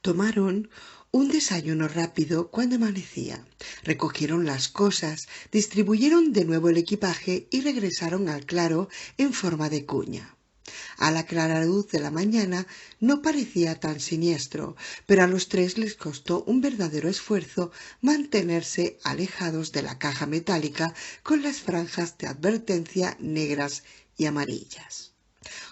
Tomaron un desayuno rápido cuando amanecía. Recogieron las cosas, distribuyeron de nuevo el equipaje y regresaron al claro en forma de cuña. A la clara luz de la mañana no parecía tan siniestro, pero a los tres les costó un verdadero esfuerzo mantenerse alejados de la caja metálica con las franjas de advertencia negras y amarillas.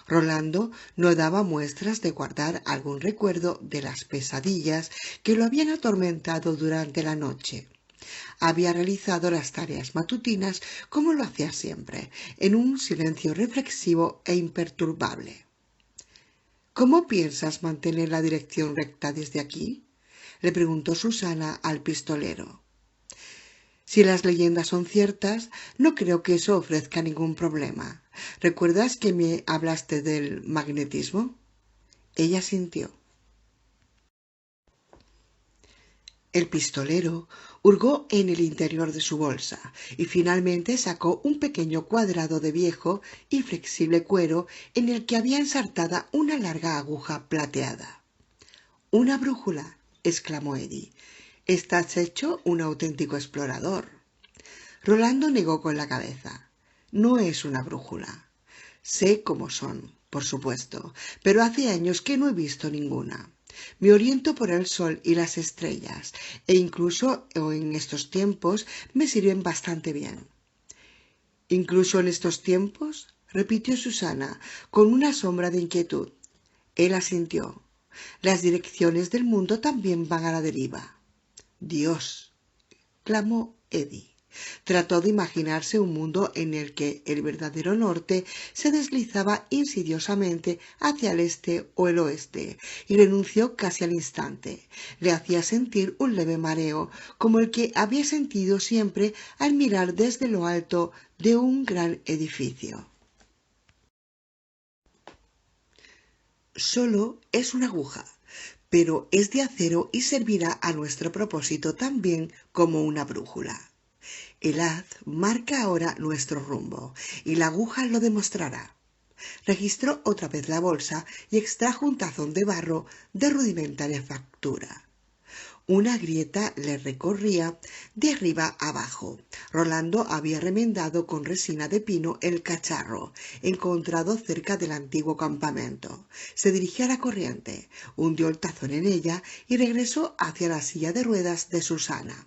Rolando no daba muestras de guardar algún recuerdo de las pesadillas que lo habían atormentado durante la noche. Había realizado las tareas matutinas como lo hacía siempre, en un silencio reflexivo e imperturbable. ¿Cómo piensas mantener la dirección recta desde aquí?, le preguntó Susana al pistolero. Si las leyendas son ciertas, no creo que eso ofrezca ningún problema. ¿Recuerdas que me hablaste del magnetismo? Ella sintió. El pistolero hurgó en el interior de su bolsa y finalmente sacó un pequeño cuadrado de viejo y flexible cuero en el que había ensartada una larga aguja plateada. «¡Una brújula!», exclamó Eddie. «Estás hecho un auténtico explorador». Rolando negó con la cabeza. «No es una brújula. Sé cómo son, por supuesto, pero hace años que no he visto ninguna. Me oriento por el sol y las estrellas, e incluso en estos tiempos me sirven bastante bien». «¿Incluso en estos tiempos?», repitió Susana, con una sombra de inquietud. Él asintió. «Las direcciones del mundo también van a la deriva». «Dios», clamó Eddie. Trató de imaginarse un mundo en el que el verdadero norte se deslizaba insidiosamente hacia el este o el oeste, y renunció casi al instante. Le hacía sentir un leve mareo, como el que había sentido siempre al mirar desde lo alto de un gran edificio. Solo es una aguja, pero es de acero y servirá a nuestro propósito tan bien como una brújula. El haz marca ahora nuestro rumbo, y la aguja lo demostrará. Registró otra vez la bolsa y extrajo un tazón de barro de rudimentaria factura. Una grieta le recorría de arriba abajo. Rolando había remendado con resina de pino el cacharro, encontrado cerca del antiguo campamento. Se dirigió a la corriente, hundió el tazón en ella y regresó hacia la silla de ruedas de Susana.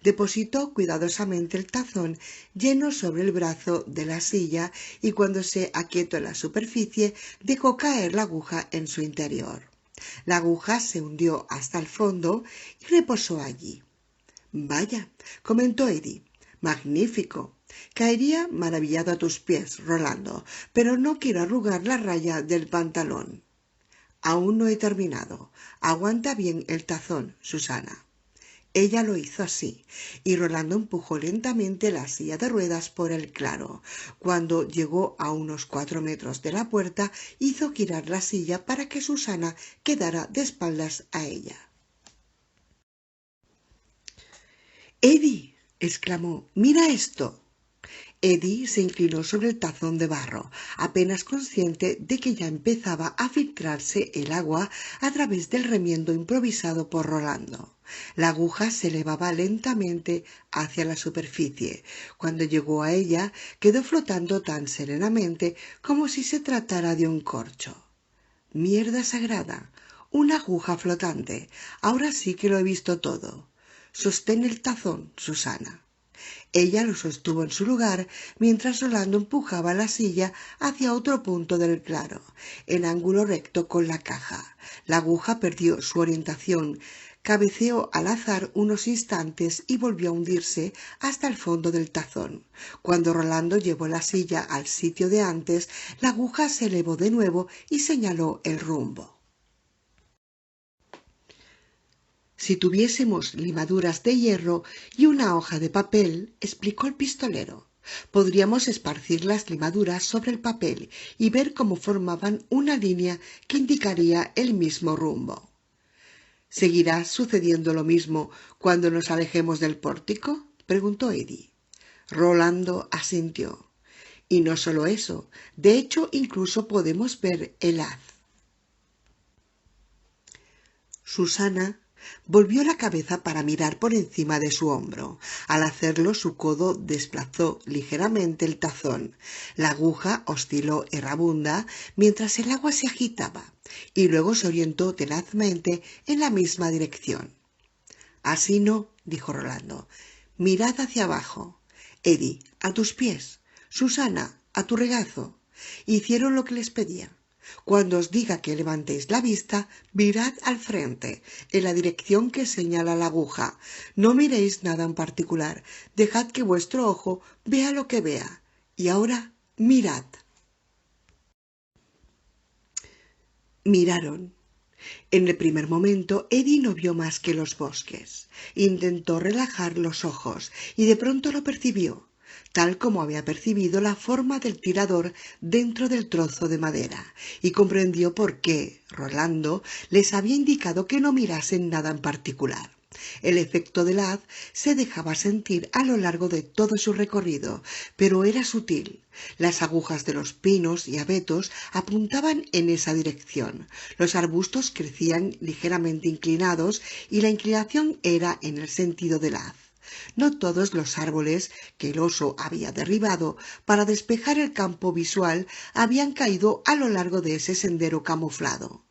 Depositó cuidadosamente el tazón lleno sobre el brazo de la silla y cuando se aquietó en la superficie dejó caer la aguja en su interior. La aguja se hundió hasta el fondo y reposó allí. «Vaya», comentó Eddie, «magnífico. Caería maravillado a tus pies, Rolando, pero no quiero arrugar la raya del pantalón». «Aún no he terminado. Aguanta bien el tazón, Susana». Ella lo hizo así, y Rolando empujó lentamente la silla de ruedas por el claro. Cuando llegó a unos 4 metros de la puerta, hizo girar la silla para que Susana quedara de espaldas a ella. «Eddie», exclamó, «mira esto». Eddie se inclinó sobre el tazón de barro, apenas consciente de que ya empezaba a filtrarse el agua a través del remiendo improvisado por Rolando. La aguja se elevaba lentamente hacia la superficie. Cuando llegó a ella, quedó flotando tan serenamente como si se tratara de un corcho. «Mierda sagrada, una aguja flotante. Ahora sí que lo he visto todo. Sostén el tazón, Susana». Ella lo sostuvo en su lugar mientras Rolando empujaba la silla hacia otro punto del claro, en ángulo recto con la caja. La aguja perdió su orientación, cabeceó al azar unos instantes y volvió a hundirse hasta el fondo del tazón. Cuando Rolando llevó la silla al sitio de antes, la aguja se elevó de nuevo y señaló el rumbo. «Si tuviésemos limaduras de hierro y una hoja de papel», explicó el pistolero, «podríamos esparcir las limaduras sobre el papel y ver cómo formaban una línea que indicaría el mismo rumbo». «¿Seguirá sucediendo lo mismo cuando nos alejemos del pórtico?», preguntó Eddie. Rolando asintió. «Y no solo eso, de hecho incluso podemos ver el haz». Susana volvió la cabeza para mirar por encima de su hombro. Al hacerlo, su codo desplazó ligeramente el tazón. La aguja osciló errabunda mientras el agua se agitaba y luego se orientó tenazmente en la misma dirección. Así no, dijo Rolando. Mirad hacia abajo. Eddie, a tus pies. Susana, a tu regazo. Hicieron lo que les pedía. Cuando os diga que levantéis la vista, mirad al frente, en la dirección que señala la aguja. No miréis nada en particular. Dejad que vuestro ojo vea lo que vea. Y ahora, mirad. Miraron. En el primer momento, Eddie no vio más que los bosques. Intentó relajar los ojos y de pronto lo percibió, tal como había percibido la forma del tirador dentro del trozo de madera, y comprendió por qué Rolando les había indicado que no mirasen nada en particular. El efecto del haz se dejaba sentir a lo largo de todo su recorrido, pero era sutil. Las agujas de los pinos y abetos apuntaban en esa dirección. Los arbustos crecían ligeramente inclinados y la inclinación era en el sentido del haz. No todos los árboles que el oso había derribado para despejar el campo visual habían caído a lo largo de ese sendero camuflado,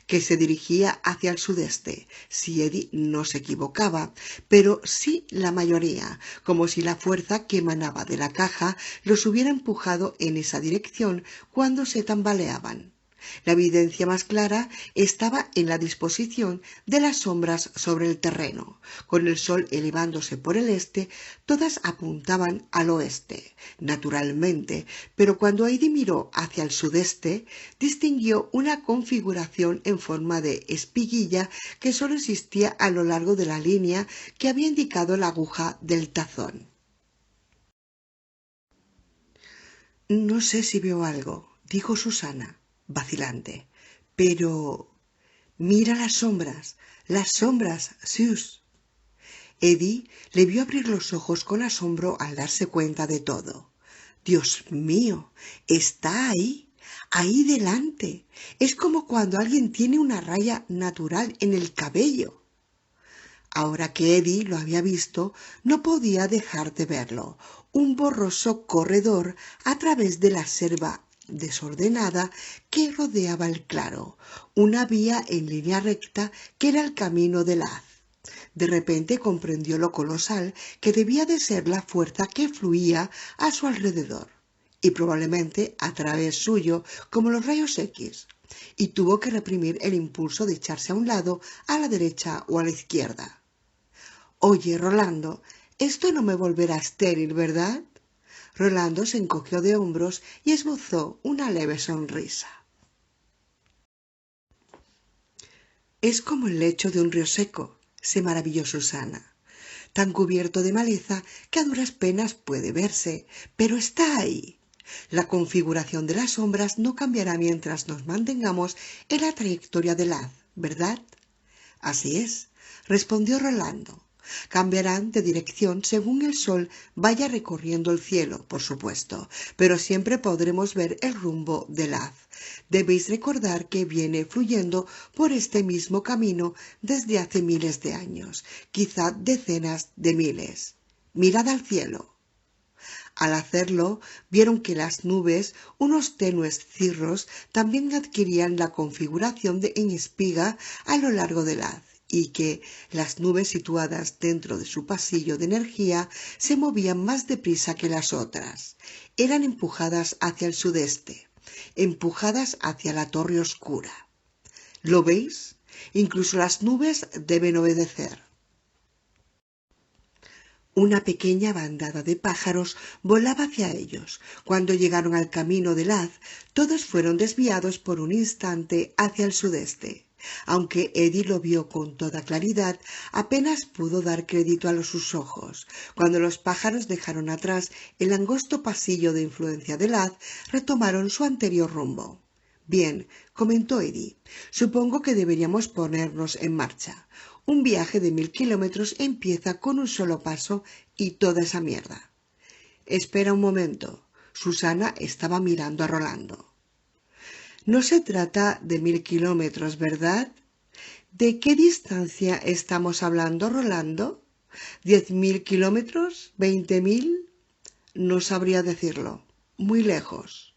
que se dirigía hacia el sudeste, si Eddie no se equivocaba, pero sí la mayoría, como si la fuerza que emanaba de la caja los hubiera empujado en esa dirección cuando se tambaleaban. La evidencia más clara estaba en la disposición de las sombras sobre el terreno. Con el sol elevándose por el este, todas apuntaban al oeste, naturalmente, pero cuando Heidi miró hacia el sudeste, distinguió una configuración en forma de espiguilla que solo existía a lo largo de la línea que había indicado la aguja del tazón. No sé si veo algo, dijo Susana, vacilante, pero mira las sombras, Sus. Eddie le vio abrir los ojos con asombro al darse cuenta de todo. Dios mío, está ahí, ahí delante. Es como cuando alguien tiene una raya natural en el cabello. Ahora que Eddie lo había visto, no podía dejar de verlo. Un borroso corredor a través de la selva desordenada que rodeaba el claro, una vía en línea recta que era el camino del haz. De repente comprendió lo colosal que debía de ser la fuerza que fluía a su alrededor, y probablemente a través suyo, como los rayos X, y tuvo que reprimir el impulso de echarse a un lado, a la derecha o a la izquierda. Oye, Rolando, esto no me volverá estéril, ¿verdad? Rolando se encogió de hombros y esbozó una leve sonrisa. Es como el lecho de un río seco, se maravilló Susana, tan cubierto de maleza que a duras penas puede verse, pero está ahí. La configuración de las sombras no cambiará mientras nos mantengamos en la trayectoria del haz, ¿verdad? Así es, respondió Rolando. Cambiarán de dirección según el sol vaya recorriendo el cielo, por supuesto, pero siempre podremos ver el rumbo del haz. Debéis recordar que viene fluyendo por este mismo camino desde hace miles de años, quizá decenas de miles. Mirad al cielo. Al hacerlo, vieron que las nubes, unos tenues cirros, también adquirían la configuración en espiga a lo largo del haz, y que las nubes situadas dentro de su pasillo de energía se movían más deprisa que las otras. Eran empujadas hacia el sudeste, empujadas hacia la torre oscura. ¿Lo veis? Incluso las nubes deben obedecer. Una pequeña bandada de pájaros volaba hacia ellos. Cuando llegaron al camino del haz, todos fueron desviados por un instante hacia el sudeste. Aunque Eddie lo vio con toda claridad, apenas pudo dar crédito a sus ojos. Cuando los pájaros dejaron atrás el angosto pasillo de influencia del haz, retomaron su anterior rumbo. Bien, comentó Eddie, supongo que deberíamos ponernos en marcha. Un viaje de 1000 kilómetros empieza con un solo paso y toda esa mierda. Espera un momento. Susana estaba mirando a Rolando. No se trata de 1000 kilómetros, ¿verdad? ¿De qué distancia estamos hablando, Rolando? ¿10.000 kilómetros? ¿20.000? No sabría decirlo. Muy lejos.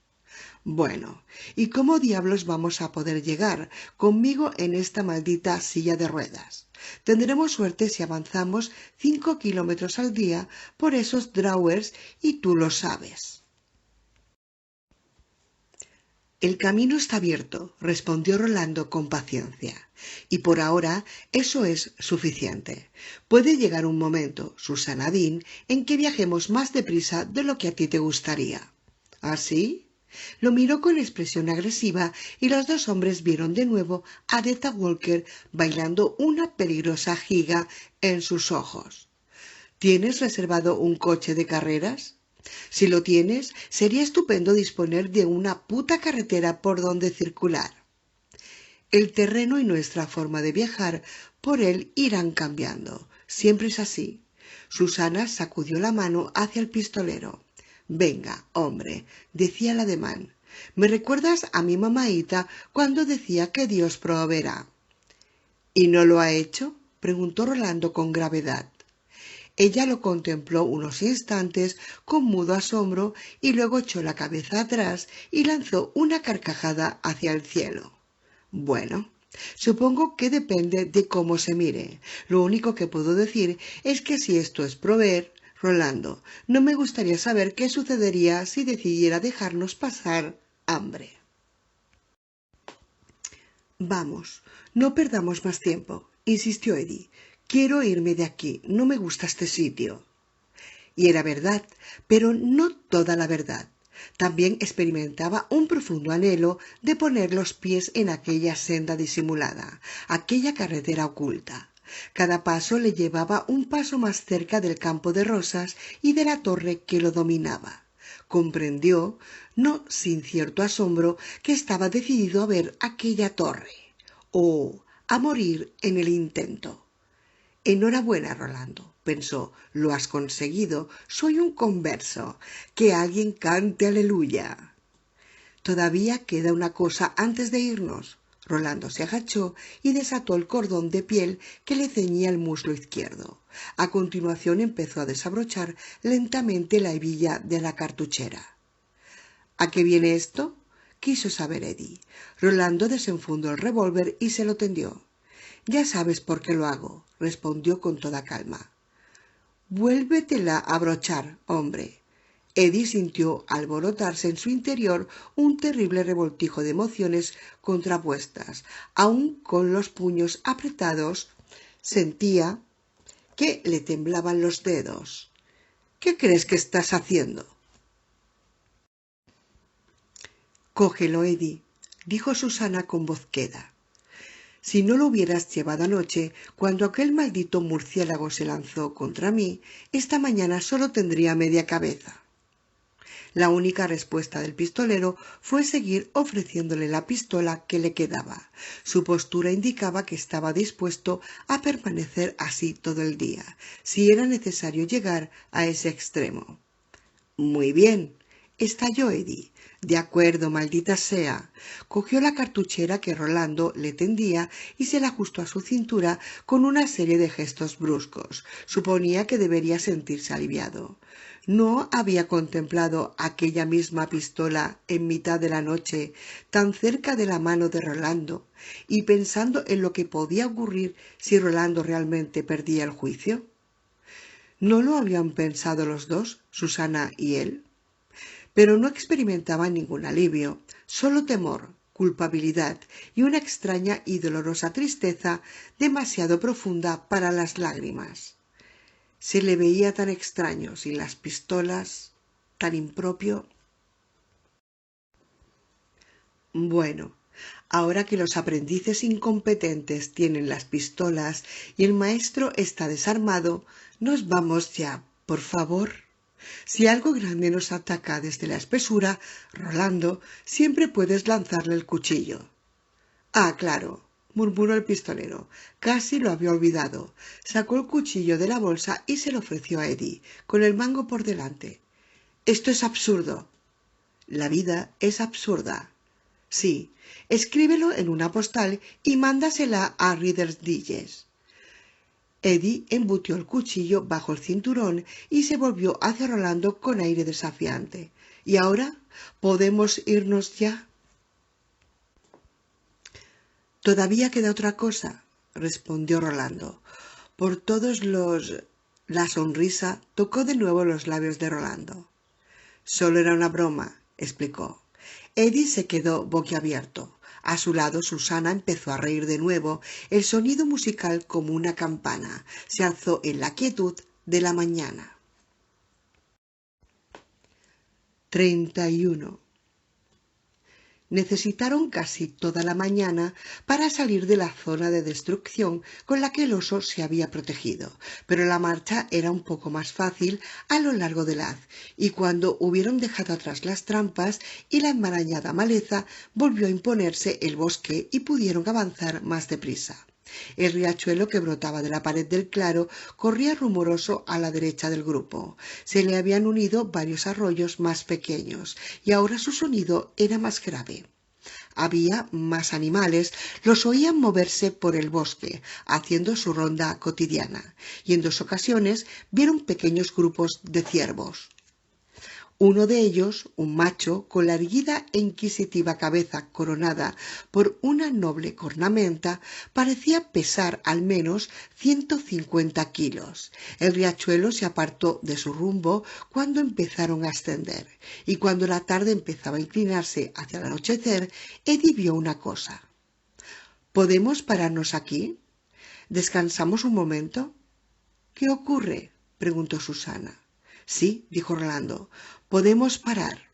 Bueno, ¿y cómo diablos vamos a poder llegar conmigo en esta maldita silla de ruedas? Tendremos suerte si avanzamos 5 kilómetros al día por esos drawers y tú lo sabes. El camino está abierto, respondió Rolando con paciencia, y por ahora eso es suficiente. Puede llegar un momento, Susana Dean, en que viajemos más deprisa de lo que a ti te gustaría. ¿Así? Lo miró con expresión agresiva y los dos hombres vieron de nuevo a Deta Walker bailando una peligrosa giga en sus ojos. ¿Tienes reservado un coche de carreras? Si lo tienes, sería estupendo disponer de una puta carretera por donde circular. El terreno y nuestra forma de viajar por él irán cambiando. Siempre es así. Susana sacudió la mano hacia el pistolero. Venga, hombre, decía el ademán. Me recuerdas a mi mamaíta cuando decía que Dios proveerá. ¿Y no lo ha hecho? Preguntó Rolando con gravedad. Ella lo contempló unos instantes con mudo asombro y luego echó la cabeza atrás y lanzó una carcajada hacia el cielo. Bueno, supongo que depende de cómo se mire. Lo único que puedo decir es que si esto es proveer, Rolando, no me gustaría saber qué sucedería si decidiera dejarnos pasar hambre. Vamos, no perdamos más tiempo, insistió Eddie. Quiero irme de aquí, no me gusta este sitio. Y era verdad, pero no toda la verdad. También experimentaba un profundo anhelo de poner los pies en aquella senda disimulada, aquella carretera oculta. Cada paso le llevaba un paso más cerca del campo de rosas y de la torre que lo dominaba. Comprendió, no sin cierto asombro, que estaba decidido a ver aquella torre, o a morir en el intento. Enhorabuena, Rolando, pensó, lo has conseguido, soy un converso, que alguien cante aleluya. Todavía queda una cosa antes de irnos. Rolando se agachó y desató el cordón de piel que le ceñía el muslo izquierdo. A continuación empezó a desabrochar lentamente la hebilla de la cartuchera. ¿A qué viene esto?, quiso saber Eddie. Rolando desenfundó el revólver y se lo tendió. Ya sabes por qué lo hago, respondió con toda calma. Vuélvetela a abrochar, hombre. Eddie sintió alborotarse en su interior un terrible revoltijo de emociones contrapuestas. Aun con los puños apretados, sentía que le temblaban los dedos. ¿Qué crees que estás haciendo? Cógelo, Eddie, dijo Susana con voz queda. Si no lo hubieras llevado anoche, cuando aquel maldito murciélago se lanzó contra mí, esta mañana solo tendría media cabeza. La única respuesta del pistolero fue seguir ofreciéndole la pistola que le quedaba. Su postura indicaba que estaba dispuesto a permanecer así todo el día, si era necesario llegar a ese extremo. Muy bien, estalló Eddie. De acuerdo, maldita sea. Cogió la cartuchera que Rolando le tendía y se la ajustó a su cintura con una serie de gestos bruscos. Suponía que debería sentirse aliviado. No había contemplado aquella misma pistola en mitad de la noche, tan cerca de la mano de Rolando, y pensando en lo que podía ocurrir si Rolando realmente perdía el juicio. ¿No lo habían pensado los dos, Susana y él? Pero no experimentaban ningún alivio, solo temor, culpabilidad y una extraña y dolorosa tristeza demasiado profunda para las lágrimas. Se le veía tan extraño sin las pistolas, tan impropio. Bueno, ahora que los aprendices incompetentes tienen las pistolas y el maestro está desarmado, nos vamos ya, por favor. Si algo grande nos ataca desde la espesura, Rolando, siempre puedes lanzarle el cuchillo. Ah, claro, murmuró el pistolero. Casi lo había olvidado. Sacó el cuchillo de la bolsa y se lo ofreció a Eddie, con el mango por delante. Esto es absurdo. La vida es absurda. Sí, escríbelo en una postal y mándasela a Reader's Digest. Eddie embutió el cuchillo bajo el cinturón y se volvió hacia Rolando con aire desafiante. ¿Y ahora? ¿Podemos irnos ya? Todavía queda otra cosa, respondió Rolando. Por todos los... La sonrisa tocó de nuevo los labios de Rolando. Solo era una broma, explicó. Eddie se quedó boquiabierto. A su lado Susana empezó a reír de nuevo. El sonido musical, como una campana, se alzó en la quietud de la mañana. 31. Necesitaron casi toda la mañana para salir de la zona de destrucción con la que el oso se había protegido, pero la marcha era un poco más fácil a lo largo del haz, y cuando hubieron dejado atrás las trampas y la enmarañada maleza, volvió a imponerse el bosque y pudieron avanzar más deprisa. El riachuelo que brotaba de la pared del claro corría rumoroso a la derecha del grupo. Se le habían unido varios arroyos más pequeños y ahora su sonido era más grave. Había más animales, los oían moverse por el bosque, haciendo su ronda cotidiana, y en 2 ocasiones vieron pequeños grupos de ciervos. Uno de ellos, un macho, con la erguida e inquisitiva cabeza coronada por una noble cornamenta, parecía pesar al menos 150 kilos. El riachuelo se apartó de su rumbo cuando empezaron a ascender, y cuando la tarde empezaba a inclinarse hacia el anochecer, Eddie vio una cosa. ¿Podemos pararnos aquí? ¿Descansamos un momento? ¿Qué ocurre?, preguntó Susana. Sí, dijo Rolando, podemos parar.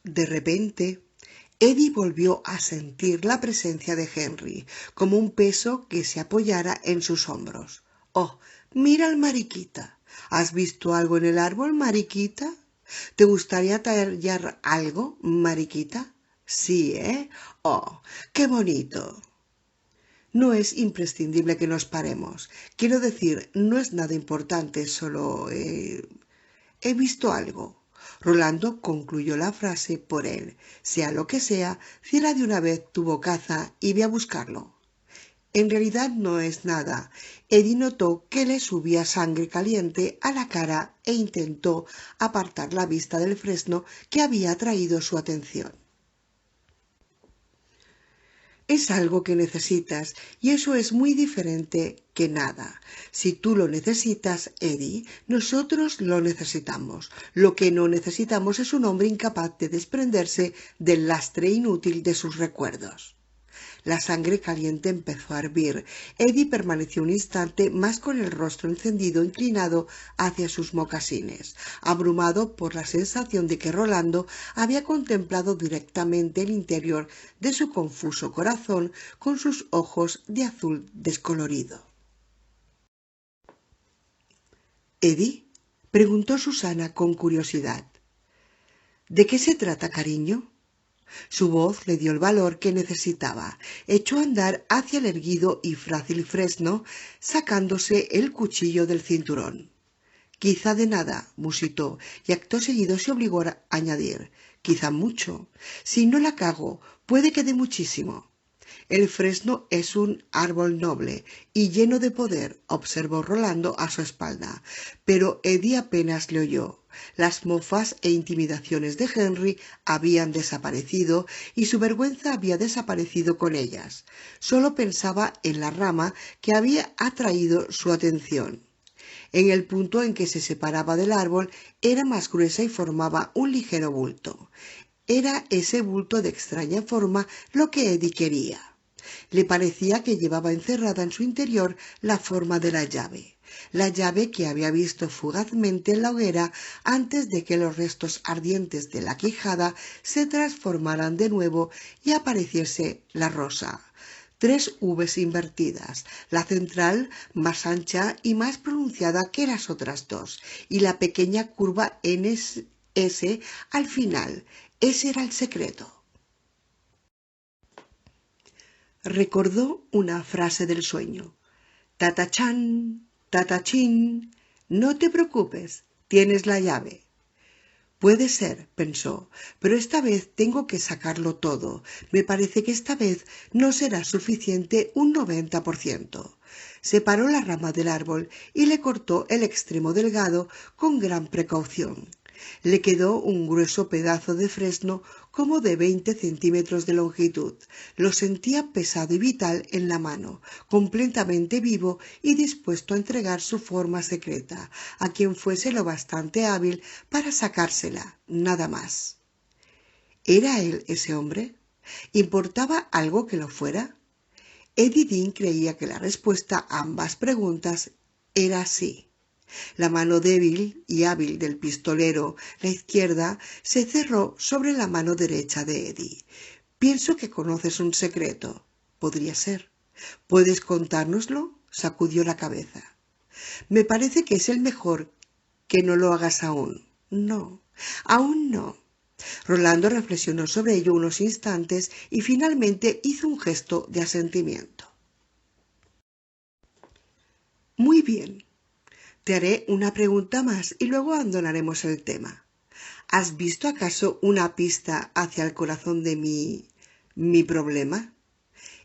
De repente, Eddie volvió a sentir la presencia de Henry, como un peso que se apoyara en sus hombros. «Oh, mira al mariquita. ¿Has visto algo en el árbol, mariquita? ¿Te gustaría tallar algo, mariquita? Sí, ¿eh? Oh, qué bonito». No es imprescindible que nos paremos. Quiero decir, no es nada importante, solo he visto algo. Rolando concluyó la frase por él. Sea lo que sea, cierra de una vez tu bocaza y ve a buscarlo. En realidad no es nada. Eddie notó que le subía sangre caliente a la cara e intentó apartar la vista del fresno que había atraído su atención. Es algo que necesitas y eso es muy diferente que nada. Si tú lo necesitas, Eddie, nosotros lo necesitamos. Lo que no necesitamos es un hombre incapaz de desprenderse del lastre inútil de sus recuerdos. La sangre caliente empezó a hervir. Eddie permaneció un instante más con el rostro encendido inclinado hacia sus mocasines, abrumado por la sensación de que Rolando había contemplado directamente el interior de su confuso corazón con sus ojos de azul descolorido. «¿Eddie?», preguntó Susana con curiosidad. «¿De qué se trata, cariño?». Su voz le dio el valor que necesitaba. Echó a andar hacia el erguido y frágil fresno, sacándose el cuchillo del cinturón. «Quizá de nada», musitó, y acto seguido se obligó a añadir: «Quizá mucho. Si no la cago, puede que dé muchísimo». «El fresno es un árbol noble y lleno de poder», observó Rolando a su espalda, pero Eddie apenas le oyó. Las mofas e intimidaciones de Henry habían desaparecido y su vergüenza había desaparecido con ellas. Solo pensaba en la rama que había atraído su atención. En el punto en que se separaba del árbol era más gruesa y formaba un ligero bulto. Era ese bulto de extraña forma lo que Eddie quería. Le parecía que llevaba encerrada en su interior la forma de la llave que había visto fugazmente en la hoguera antes de que los restos ardientes de la quijada se transformaran de nuevo y apareciese la rosa. 3 Vs invertidas, la central más ancha y más pronunciada que las otras 2, y la pequeña curva S al final. Ese era el secreto. Recordó una frase del sueño. «Tatachán, tatachín, no te preocupes, tienes la llave». Puede ser, pensó, pero esta vez tengo que sacarlo todo. Me parece que esta vez no será suficiente un 90%. Separó la rama del árbol y le cortó el extremo delgado con gran precaución. Le quedó un grueso pedazo de fresno como de 20 centímetros de longitud. Lo sentía pesado y vital en la mano, completamente vivo y dispuesto a entregar su forma secreta a quien fuese lo bastante hábil para sacársela, nada más. ¿Era él ese hombre? ¿Importaba algo que lo fuera? Eddie Dean creía que la respuesta a ambas preguntas era sí. La mano débil y hábil del pistolero, la izquierda, se cerró sobre la mano derecha de Eddie. Pienso que conoces un secreto. Podría ser. ¿Puedes contárnoslo? Sacudió la cabeza. Me parece que es el mejor que no lo hagas aún. No, aún no. Rolando reflexionó sobre ello unos instantes y finalmente hizo un gesto de asentimiento. Muy bien. Te haré una pregunta más y luego abandonaremos el tema. ¿Has visto acaso una pista hacia el corazón de mi problema?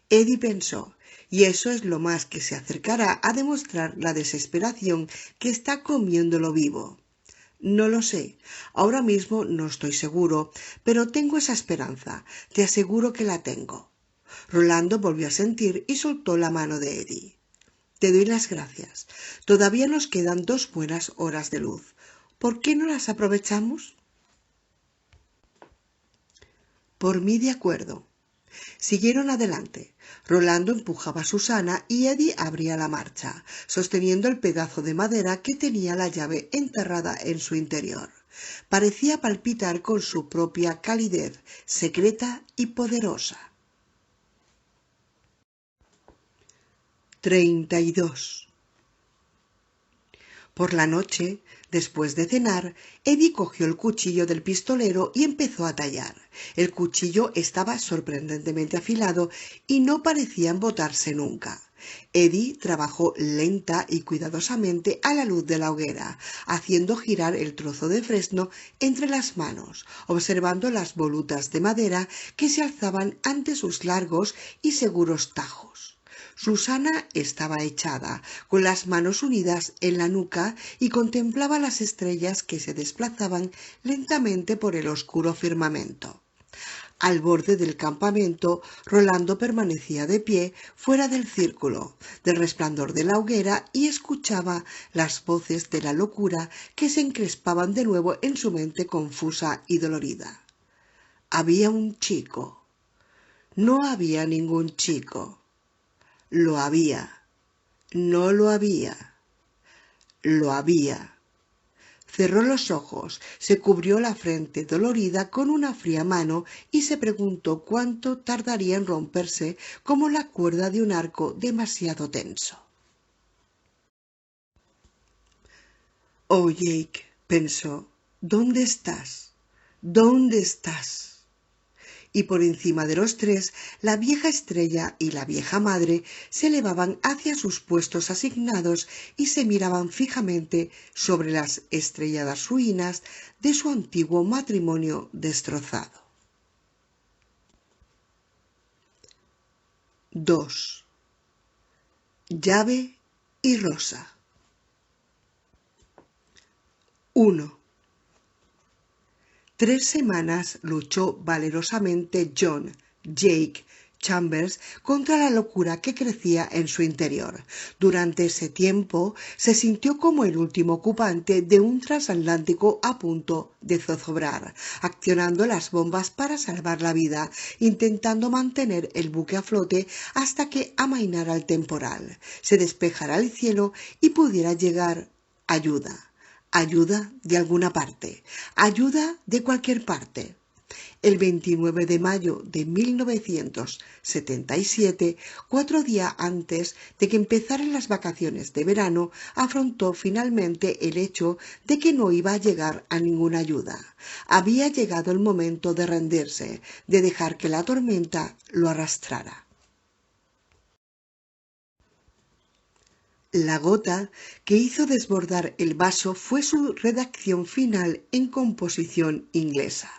Eddie pensó, y eso es lo más que se acercará a demostrar la desesperación que está comiéndolo vivo. No lo sé, ahora mismo no estoy seguro, pero tengo esa esperanza, te aseguro que la tengo. Rolando volvió a sentir y soltó la mano de Eddie. Te doy las gracias. Todavía nos quedan 2 buenas horas de luz. ¿Por qué no las aprovechamos? Por mí de acuerdo. Siguieron adelante. Rolando empujaba a Susana y Eddie abría la marcha, sosteniendo el pedazo de madera que tenía la llave enterrada en su interior. Parecía palpitar con su propia calidez, secreta y poderosa. 32. Por la noche, después de cenar, Eddie cogió el cuchillo del pistolero y empezó a tallar. El cuchillo estaba sorprendentemente afilado y no parecía embotarse nunca. Eddie trabajó lenta y cuidadosamente a la luz de la hoguera, haciendo girar el trozo de fresno entre las manos, observando las volutas de madera que se alzaban ante sus largos y seguros tajos. Susana estaba echada, con las manos unidas en la nuca, y contemplaba las estrellas que se desplazaban lentamente por el oscuro firmamento. Al borde del campamento, Rolando permanecía de pie fuera del círculo, del resplandor de la hoguera, y escuchaba las voces de la locura que se encrespaban de nuevo en su mente confusa y dolorida. Había un chico. No había ningún chico. Lo había. No lo había. Lo había. Cerró los ojos, se cubrió la frente dolorida con una fría mano y se preguntó cuánto tardaría en romperse como la cuerda de un arco demasiado tenso. Oh, Jake, pensó, ¿dónde estás? ¿Dónde estás? Y por encima de los tres, la vieja estrella y la vieja madre se elevaban hacia sus puestos asignados y se miraban fijamente sobre las estrelladas ruinas de su antiguo matrimonio destrozado. 2. Llave y Rosa. 1. 3 semanas luchó valerosamente John Jake Chambers contra la locura que crecía en su interior. Durante ese tiempo se sintió como el último ocupante de un transatlántico a punto de zozobrar, accionando las bombas para salvar la vida, intentando mantener el buque a flote hasta que amainara el temporal, se despejara el cielo y pudiera llegar ayuda. Ayuda de alguna parte, ayuda de cualquier parte. El 29 de mayo de 1977, 4 días antes de que empezaran las vacaciones de verano, afrontó finalmente el hecho de que no iba a llegar a ninguna ayuda. Había llegado el momento de rendirse, de dejar que la tormenta lo arrastrara. La gota que hizo desbordar el vaso fue su redacción final en composición inglesa.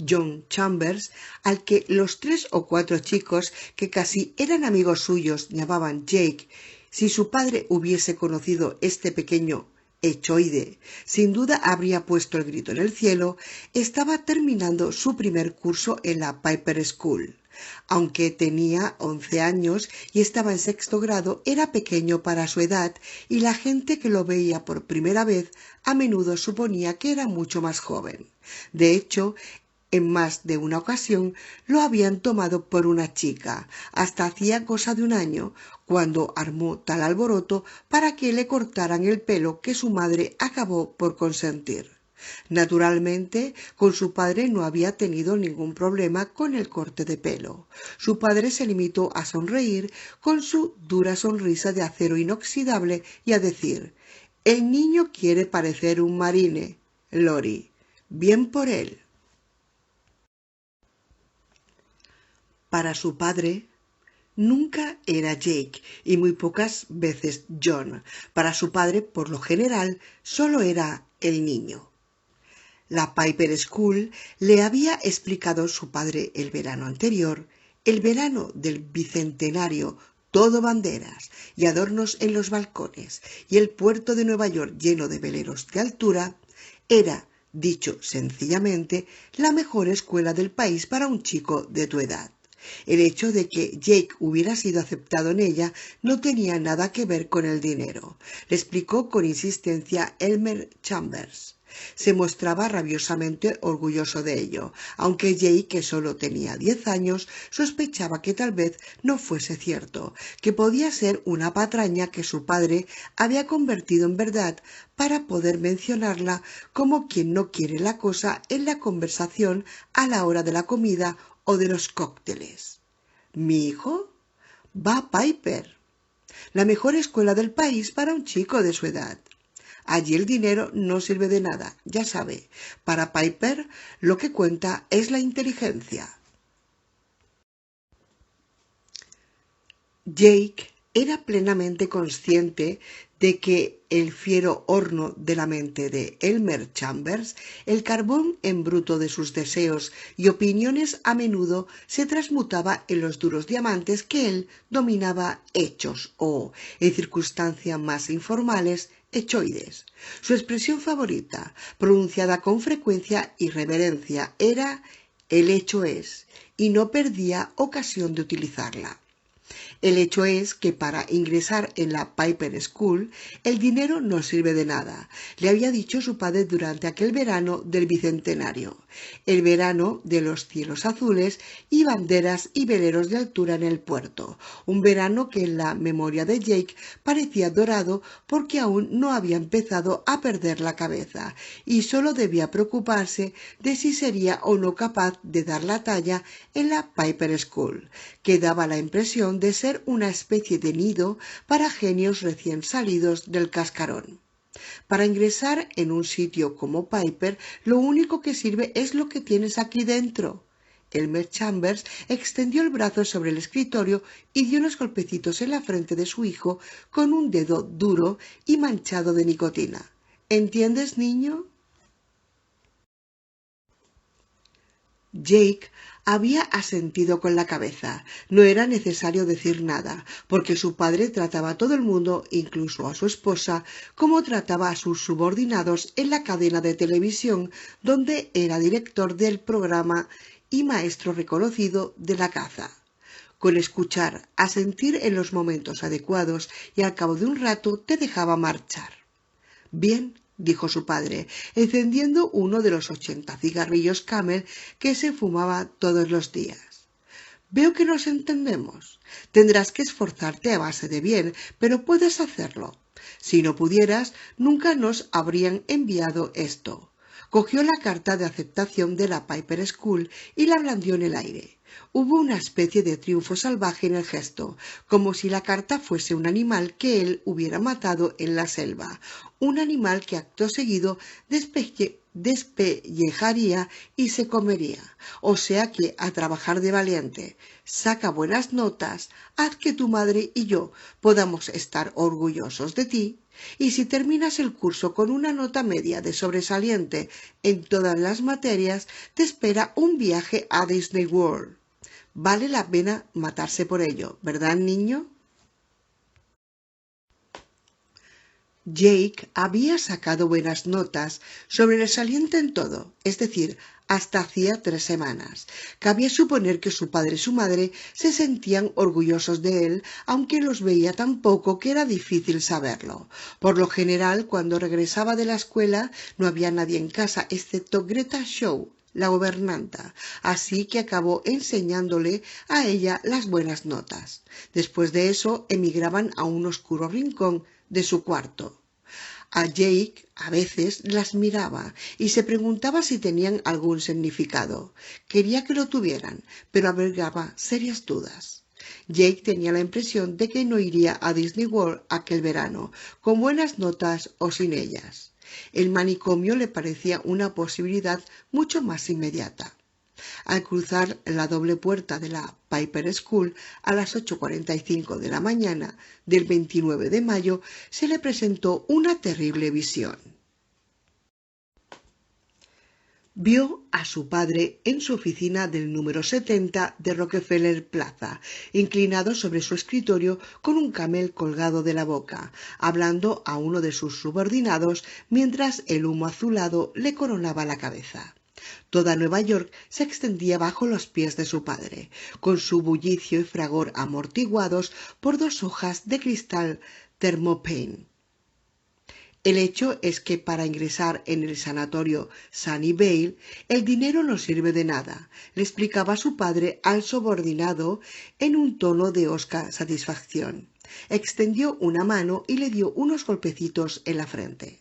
John Chambers, al que los 3 o 4 chicos que casi eran amigos suyos llamaban Jake, si su padre hubiese conocido este pequeño hechoide, sin duda habría puesto el grito en el cielo, estaba terminando su primer curso en la Piper School. Aunque tenía 11 años y estaba en 6º grado, era pequeño para su edad y la gente que lo veía por primera vez a menudo suponía que era mucho más joven. De hecho, en más de una ocasión lo habían tomado por una chica, hasta hacía cosa de un año, cuando armó tal alboroto para que le cortaran el pelo que su madre acabó por consentir. Naturalmente, con su padre no había tenido ningún problema con el corte de pelo. Su padre se limitó a sonreír con su dura sonrisa de acero inoxidable y a decir: «El niño quiere parecer un marine, Lori. Bien por él». Para su padre, nunca era Jake y muy pocas veces John. Para su padre, por lo general, solo era el niño. La Piper School le había explicado su padre el verano anterior, el verano del bicentenario, todo banderas y adornos en los balcones, y el puerto de Nueva York lleno de veleros de altura, era, dicho sencillamente, la mejor escuela del país para un chico de tu edad. El hecho de que Jake hubiera sido aceptado en ella no tenía nada que ver con el dinero, le explicó con insistencia Elmer Chambers. Se mostraba rabiosamente orgulloso de ello, aunque Jake, que solo tenía 10 años, sospechaba que tal vez no fuese cierto, que podía ser una patraña que su padre había convertido en verdad para poder mencionarla como quien no quiere la cosa en la conversación a la hora de la comida o de los cócteles. «¿Mi hijo? Va a Piper, la mejor escuela del país para un chico de su edad. Allí el dinero no sirve de nada, ya sabe. Para Piper lo que cuenta es la inteligencia». Jake era plenamente consciente de que el fiero horno de la mente de Elmer Chambers, el carbón en bruto de sus deseos y opiniones, a menudo se transmutaba en los duros diamantes que él dominaba hechos o, en circunstancias más informales, hechoides. Su expresión favorita, pronunciada con frecuencia y reverencia, era «el hecho es», y no perdía ocasión de utilizarla. El hecho es que para ingresar en la Piper School el dinero no sirve de nada, le había dicho su padre durante aquel verano del bicentenario, el verano de los cielos azules y banderas y veleros de altura en el puerto, un verano que en la memoria de Jake parecía dorado porque aún no había empezado a perder la cabeza y solo debía preocuparse de si sería o no capaz de dar la talla en la Piper School, que daba la impresión de ser una especie de nido para genios recién salidos del cascarón. Para ingresar en un sitio como Piper, lo único que sirve es lo que tienes aquí dentro. Elmer Chambers extendió el brazo sobre el escritorio y dio unos golpecitos en la frente de su hijo con un dedo duro y manchado de nicotina. ¿Entiendes, niño? Jake había asentido con la cabeza. No era necesario decir nada, porque su padre trataba a todo el mundo, incluso a su esposa, como trataba a sus subordinados en la cadena de televisión, donde era director del programa y maestro reconocido de la caza. Con escuchar, asentir en los momentos adecuados y al cabo de un rato te dejaba marchar. «Bien», dijo su padre, encendiendo uno de los 80 cigarrillos Camel que se fumaba todos los días. «Veo que nos entendemos. Tendrás que esforzarte a base de bien, pero puedes hacerlo. Si no pudieras, nunca nos habrían enviado esto». Cogió la carta de aceptación de la Piper School y la blandió en el aire. Hubo una especie de triunfo salvaje en el gesto, como si la carta fuese un animal que él hubiera matado en la selva, un animal que acto seguido despellejaría y se comería. O sea que a trabajar de valiente. Saca buenas notas, haz que tu madre y yo podamos estar orgullosos de ti. Y si terminas el curso con una nota media de sobresaliente en todas las materias, te espera un viaje a Disney World. Vale la pena matarse por ello, ¿verdad, niño? Jake había sacado buenas notas, sobresaliente en todo, es decir, hasta hacía 3 semanas. Cabía suponer que su padre y su madre se sentían orgullosos de él, aunque los veía tan poco que era difícil saberlo. Por lo general, cuando regresaba de la escuela, no había nadie en casa, excepto Greta Shaw, la gobernanta, así que acabó enseñándole a ella las buenas notas. Después de eso, emigraban a un oscuro rincón de su cuarto. A Jake a veces las miraba y se preguntaba si tenían algún significado. Quería que lo tuvieran, pero albergaba serias dudas. Jake tenía la impresión de que no iría a Disney World aquel verano, con buenas notas o sin ellas. El manicomio le parecía una posibilidad mucho más inmediata. Al cruzar la doble puerta de la Piper School a las 8:45 de la mañana del 29 de mayo, se le presentó una terrible visión. Vio a su padre en su oficina del número 70 de Rockefeller Plaza, inclinado sobre su escritorio con un camel colgado de la boca, hablando a uno de sus subordinados mientras el humo azulado le coronaba la cabeza. Toda Nueva York se extendía bajo los pies de su padre, con su bullicio y fragor amortiguados por 2 hojas de cristal Thermopane. El hecho es que para ingresar en el sanatorio Sunnyvale el dinero no sirve de nada, le explicaba su padre al subordinado en un tono de hosca satisfacción. Extendió una mano y le dio unos golpecitos en la frente.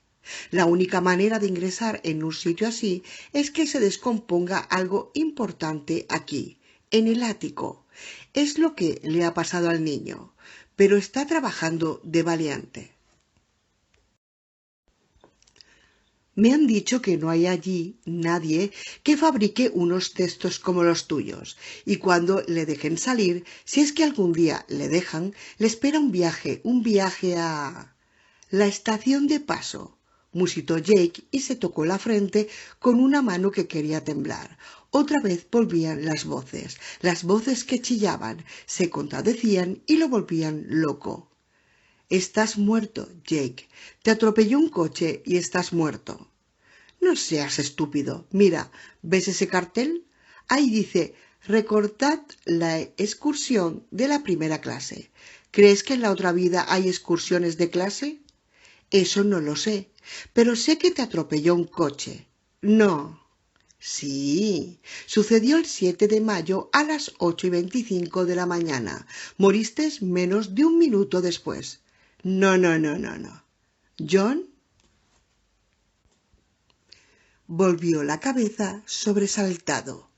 La única manera de ingresar en un sitio así es que se descomponga algo importante aquí, en el ático. Es lo que le ha pasado al niño, pero está trabajando de valiente. Me han dicho que no hay allí nadie que fabrique unos textos como los tuyos, y cuando le dejen salir, si es que algún día le dejan, le espera un viaje a la estación de paso, musitó Jake y se tocó la frente con una mano que quería temblar. Otra vez volvían las voces que chillaban, se contradecían y lo volvían loco. Estás muerto, Jake. Te atropelló un coche y estás muerto. No seas estúpido. Mira, ¿ves ese cartel? Ahí dice, recortad la excursión de la primera clase. ¿Crees que en la otra vida hay excursiones de clase? Eso no lo sé, pero sé que te atropelló un coche. No. Sí, sucedió el 7 de mayo a las 8:25 de la mañana. Moriste menos de un minuto después. No, no, no, no, no. John volvió la cabeza sobresaltado.